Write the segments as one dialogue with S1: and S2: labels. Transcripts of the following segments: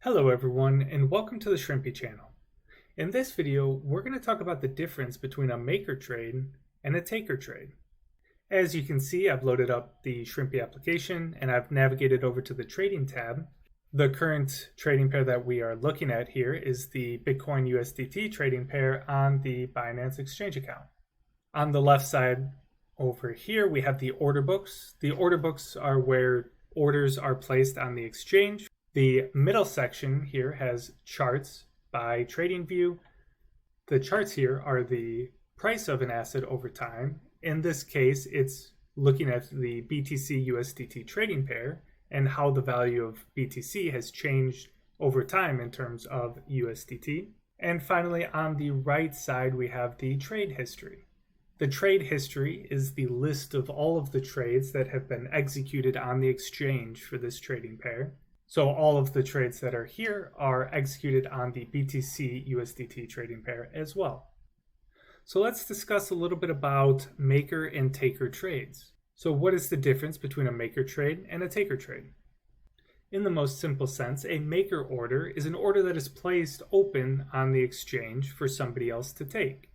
S1: Hello everyone, and welcome to the Shrimpy channel. In this video, we're going to talk about the difference between a maker trade and a taker trade. As you can see, I've loaded up the Shrimpy application and I've navigated over to the trading tab. The current trading pair that we are looking at here is the Bitcoin USDT trading pair on the Binance Exchange account. On the left side over here, we have the order books. The order books are where orders are placed on the exchange. The middle section here has charts by TradingView. The charts here are the price of an asset over time. In this case, it's looking at the BTC USDT trading pair and how the value of BTC has changed over time in terms of USDT. And finally, on the right side, we have the trade history. The trade history is the list of all of the trades that have been executed on the exchange for this trading pair. So all of the trades that are here are executed on the BTC USDT trading pair as well. So let's discuss a little bit about maker and taker trades. So what is the difference between a maker trade and a taker trade? In the most simple sense, a maker order is an order that is placed open on the exchange for somebody else to take.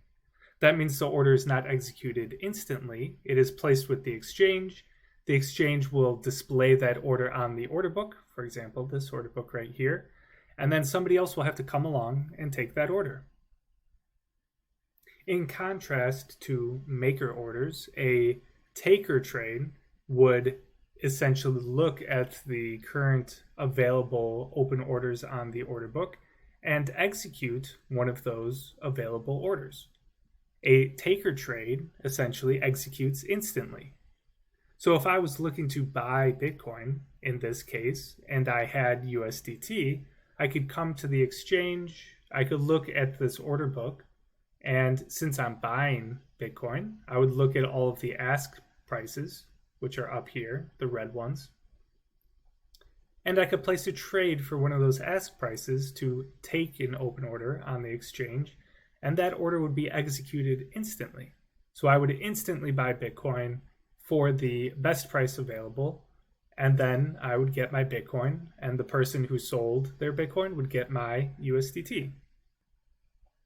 S1: That means the order is not executed instantly. It is placed with the exchange. The exchange will display that order on the order book, for example, this order book right here, and then somebody else will have to come along and take that order. In contrast to maker orders, a taker trade would essentially look at the current available open orders on the order book and execute one of those available orders. A taker trade essentially executes instantly. So if I was looking to buy Bitcoin in this case, and I had USDT, I could come to the exchange, I could look at this order book, and since I'm buying Bitcoin, I would look at all of the ask prices, which are up here, the red ones, and I could place a trade for one of those ask prices to take an open order on the exchange, and that order would be executed instantly. So I would instantly buy Bitcoin for the best price available, and then I would get my Bitcoin, and the person who sold their Bitcoin would get my USDT.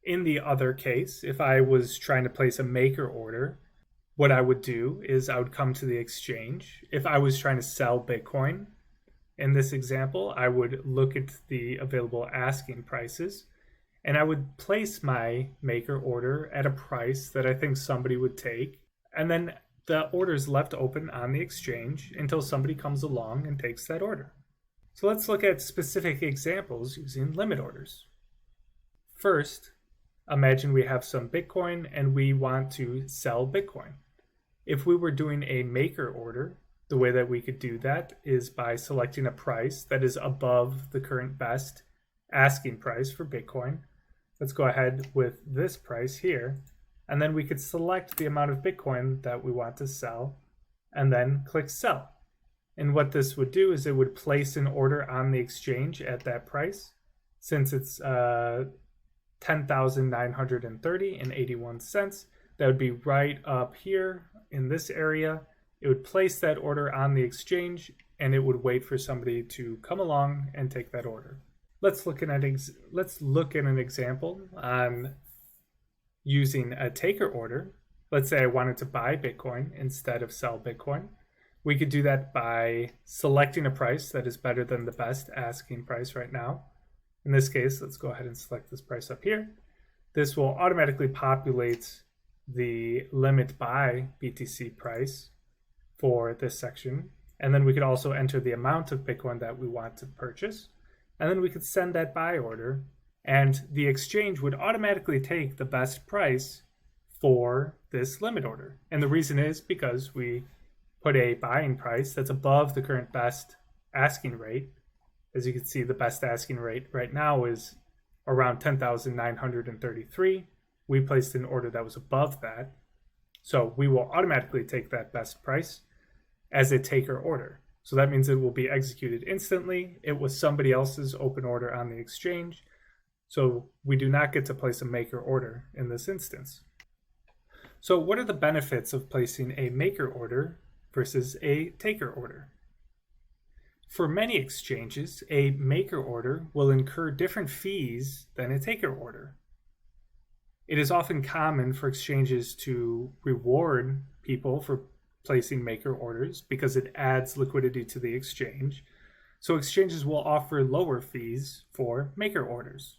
S1: In the other case, if I was trying to place a maker order, what I would do is I would come to the exchange. If I was trying to sell Bitcoin, in this example, I would look at the available asking prices, and I would place my maker order at a price that I think somebody would take, and then the order is left open on the exchange until somebody comes along and takes that order. So let's look at specific examples using limit orders. First, imagine we have some Bitcoin and we want to sell Bitcoin. If we were doing a maker order, the way that we could do that is by selecting a price that is above the current best asking price for Bitcoin. Let's go ahead with this price here. And then we could select the amount of Bitcoin that we want to sell and then click sell. And what this would do is it would place an order on the exchange at that price. Since it's 10,930.81 cents, that would be right up here in this area. It would place that order on the exchange and it would wait for somebody to come along and take that order. Let's look at an example on using a taker order. Let's say I wanted to buy Bitcoin instead of sell Bitcoin. We could do that by selecting a price that is better than the best asking price right now. In this case, let's go ahead and select this price up here. This will automatically populate the limit buy BTC price for this section. And then we could also enter the amount of Bitcoin that we want to purchase. And then we could send that buy order, and the exchange would automatically take the best price for this limit order. And the reason is because we put a buying price that's above the current best asking rate. As you can see, the best asking rate right now is around 10,933. We placed an order that was above that. So we will automatically take that best price as a taker order. So that means it will be executed instantly. It was somebody else's open order on the exchange. So we do not get to place a maker order in this instance. So what are the benefits of placing a maker order versus a taker order? For many exchanges, a maker order will incur different fees than a taker order. It is often common for exchanges to reward people for placing maker orders because it adds liquidity to the exchange. So exchanges will offer lower fees for maker orders.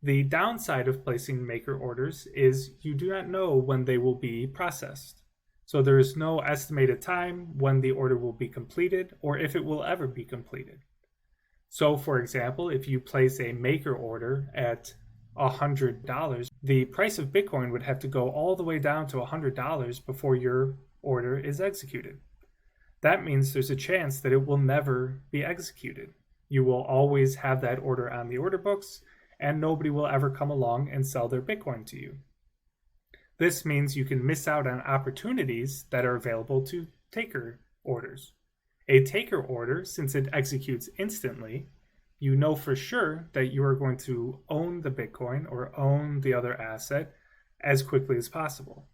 S1: The downside of placing maker orders is you do not know when they will be processed. So there is no estimated time when the order will be completed or if it will ever be completed. So for example, if you place a maker order at $100, the price of Bitcoin would have to go all the way down to $100 before your order is executed. That means there's a chance that it will never be executed. You will always have that order on the order books, and nobody will ever come along and sell their Bitcoin to you. This means you can miss out on opportunities that are available to taker orders. A taker order, since it executes instantly, you know for sure that you are going to own the Bitcoin or own the other asset as quickly as possible.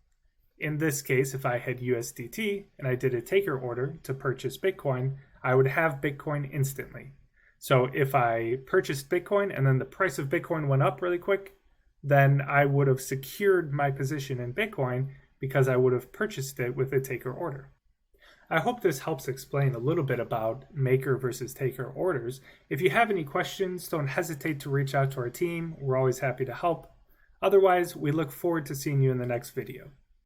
S1: In this case, if I had USDT and I did a taker order to purchase Bitcoin, I would have Bitcoin instantly. So if I purchased Bitcoin and then the price of Bitcoin went up really quick, then I would have secured my position in Bitcoin because I would have purchased it with a taker order. I hope this helps explain a little bit about maker versus taker orders. If you have any questions, don't hesitate to reach out to our team. We're always happy to help. Otherwise, we look forward to seeing you in the next video.